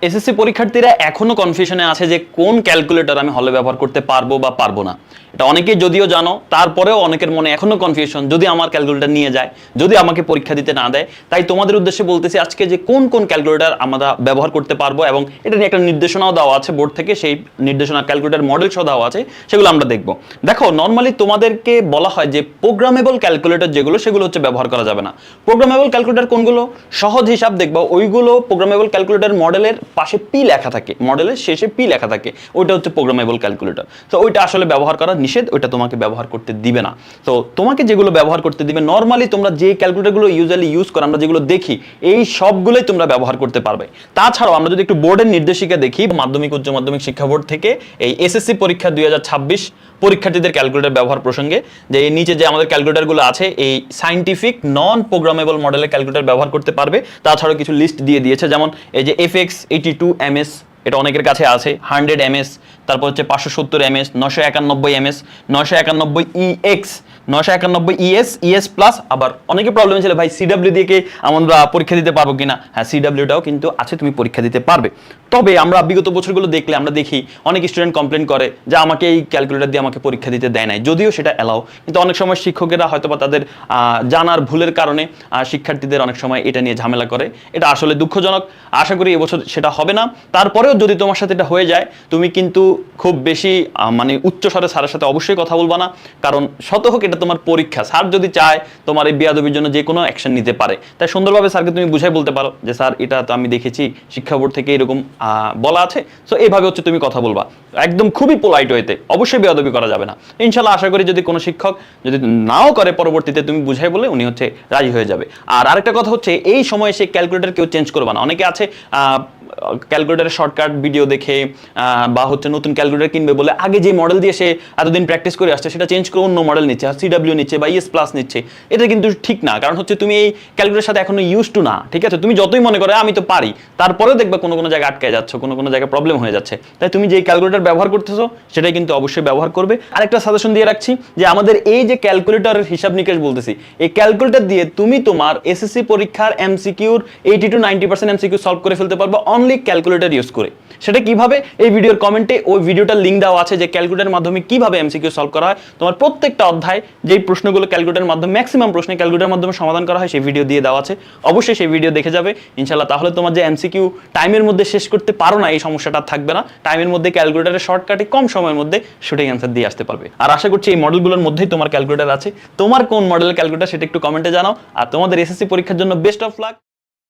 SSC পরীক্ষার্থীরা এখনো কনফিউশনে আছে যে কোন ক্যালকুলেটর আমি হলে ব্যবহার করতে পারবো বা পারবো না। এটা অনেকেই যদিও জানো, তারপরেও অনেকের মনে এখনো কনফিউশন, যদি আমার ক্যালকুলেটর নিয়ে যায়, যদি আমাকে পরীক্ষা দিতে না দেয়। তাই তোমাদের উদ্দেশ্যে বলতেছি আজকে যে কোন কোন ক্যালকুলেটর আমরা ব্যবহার করতে পারবো, এবং এটা নিয়ে একটা নির্দেশনাও দেওয়া আছে বোর্ড থেকে, সেই নির্দেশনা ক্যালকুলেটর মডেল সহ দেওয়া আছে, সেগুলো আমরা দেখবো। দেখো, নর্মালি তোমাদেরকে বলা হয় যে প্রোগ্রামেবল ক্যালকুলেটর যেগুলো, সেগুলো হচ্ছে ব্যবহার করা যাবে না। প্রোগ্রামেবল ক্যালকুলেটর কোনগুলো? সহজ হিসাব দেখবো, ওইগুলো প্রোগ্রামেবল ক্যালকুলেটর মডেলের পাশে পি লেখা থাকে, মডেলের শেষে পি লেখা থাকে, ওইটা হচ্ছে প্রোগ্রামেবল ক্যালকুলেটর। তো ওইটা আসলে ব্যবহার করা নিষেধ, ওইটা তোমাকে ব্যবহার করতে দিবে না। তো তোমাকে যেগুলো ব্যবহার করতে দিবে, নর্মালি তোমরা যে ক্যালকুলেটরগুলো ইউজুয়ালি ইউজ করো, আমরা যেগুলো দেখি, এই সবগুলোই তোমরা ব্যবহার করতে পারবে। তাছাড়াও আমরা যদি একটু বোর্ডের নির্দেশিকা দেখি, মাধ্যমিক উচ্চ মাধ্যমিক শিক্ষা বোর্ড থেকে এই এসএসসি পরীক্ষা 2026 পরীক্ষার্থীদের ক্যালকুলেটর ব্যবহার প্রসঙ্গে, যে এই নিচে যে আমাদের ক্যালকুলেটরগুলো আছে, এই সায়েন্টিফিক নন প্রোগ্রামেবল মডেলের ক্যালকুলেটর ব্যবহার করতে পারবে। তাছাড়াও কিছু লিস্ট দিয়ে দিয়েছে, যেমন এই যে FX82MS, এটা অনেকের কাছে আছে, 100 MS, তারপর হচ্ছে 570 MS, 991 MS, 991EX, 991ES, ES plus. আবার অনেকে প্রবলেম ছিল, ভাই CW দিয়ে কি আমরা পরীক্ষা দিতে পারবো কিনা? হ্যাঁ, CWটাও কিন্তু আছে, তুমি পরীক্ষা দিতে পারবে। তবে আমরা বিগত বছরগুলো দেখলে আমরা দেখি অনেক স্টুডেন্ট কমপ্লেন করে যে আমাকে এই ক্যালকুলেটর দিয়ে আমাকে পরীক্ষা দিতে দেয় নাই, যদিও সেটা অ্যালাউ, কিন্তু অনেক সময় শিক্ষকেরা হয়তো বা তাদের জানার ভুলের কারণে শিক্ষার্থীদের অনেক সময় এটা নিয়ে ঝামেলা করে। এটা আসলে দুঃখজনক। আশা করি এবছর সেটা হবে না। তারপরেও যদি তোমার সাথে এটা হয়ে যায়, তুমি কিন্তু খুব বেশি মানে উচ্চ স্বরে স্যারের সাথে অবশ্যই কথা বলবা না, কারণ শত হোক এটা তোমার পরীক্ষা। স্যার যদি চায় তোমার এই বেয়াদবির জন্য যে কোনো অ্যাকশন নিতে পারে। তাই সুন্দরভাবে স্যারকে তুমি বুঝাই বলতে পারো যে স্যার, এটা তো আমি দেখেছি শিক্ষা বোর্ড থেকে এরকম বলা আছে, সো এইভাবে হচ্ছে তুমি কথা বলবা, একদম খুবই পোলাইট হইতে, অবশ্যই বেয়াদবি করা যাবে না। ইনশাল্লাহ আশা করি যদি কোনো শিক্ষক যদি নাও করে, পরবর্তীতে তুমি বুঝাই বলে উনি হচ্ছে রাজি হয়ে যাবে। আর আরেকটা কথা হচ্ছে, এই সময় সে ক্যালকুলেটর কেউ চেঞ্জ করবে না। অনেকে আছে ক্যালকুলেটারের শর্টকাট ভিডিও দেখে বা হচ্ছে নতুন ক্যালকুলেটর কিনবে বলে আগে যে মডেল দিয়ে সে এতদিন প্র্যাকটিস করে আসছে সেটা চেঞ্জ করে অন্য মডেল নিচ্ছে, আর CW নিচ্ছে বা ES প্লাস নিচ্ছে। এটা কিন্তু ঠিক না, কারণ হচ্ছে তুমি এই ক্যালকুলেটরের সাথে এখনো ইউজ টু না, ঠিক আছে? তুমি যতই মনে করো আমি তো পারি, তারপরেও দেখবে কোনো কোনো জায়গায় আটকে যাচ্ছে, কোনো কোনো জায়গায় প্রবলেম হয়ে যাচ্ছে। তাই তুমি যে ক্যালকুলেটর ব্যবহার করতেছো সেটাই কিন্তু অবশ্যই ব্যবহার করবে। আরেকটা সাজেশন দিয়ে রাখছি, যে আমাদের এই যে ক্যালকুলেটরের হিসাব নিকেশ বলতেছি, এই ক্যালকুলেটর দিয়ে তুমি তোমার এসএসসি পরীক্ষার MCQর 80 to 90% MCQ সলভ করে ফেলতে পারবে অনলি ক্যালকুলেটর ইউজ করে। সেটা কিভাবে? এই ভিডিওর কমেন্টে ওই ভিডিওটার লিঙ্ক দেওয়া আছে, যে ক্যালকুলেটরের মাধ্যমে কিভাবে MCQ সলভ করা হয়। তোমার প্রত্যেকটা অধ্যায় যেই প্রশ্নগুলো ক্যালকুলেটরের মাধ্যমে, ম্যাক্সিমাম প্রশ্ন ক্যালকুলেটরের মাধ্যমে সমাধান করা হয়, সেই ভিডিও দিয়ে দেওয়া আছে। অবশ্যই সেই ভিডিও দেখে যাবে ইনশাআল্লাহ। তাহলে তোমার যে MCQ টাইমের মধ্যে শেষ করতে পারো না, এই সমস্যাটা থাকবে না। টাইমের মধ্যে ক্যালকুলেটরের শর্টকাটে কম সময়ের মধ্যে সঠিক অ্যান্সার দিয়ে আসতে পারবে। আর আশা করছি এই মডেলগুলোর মধ্যেই তোমার ক্যালকুলেটর আছে। তোমার কোন মডেলের ক্যালকুলেটর সেটা একটু কমেন্টে জানাও। আর তোমাদের এসএসসি পরীক্ষার জন্য বেস্ট অফ লাক।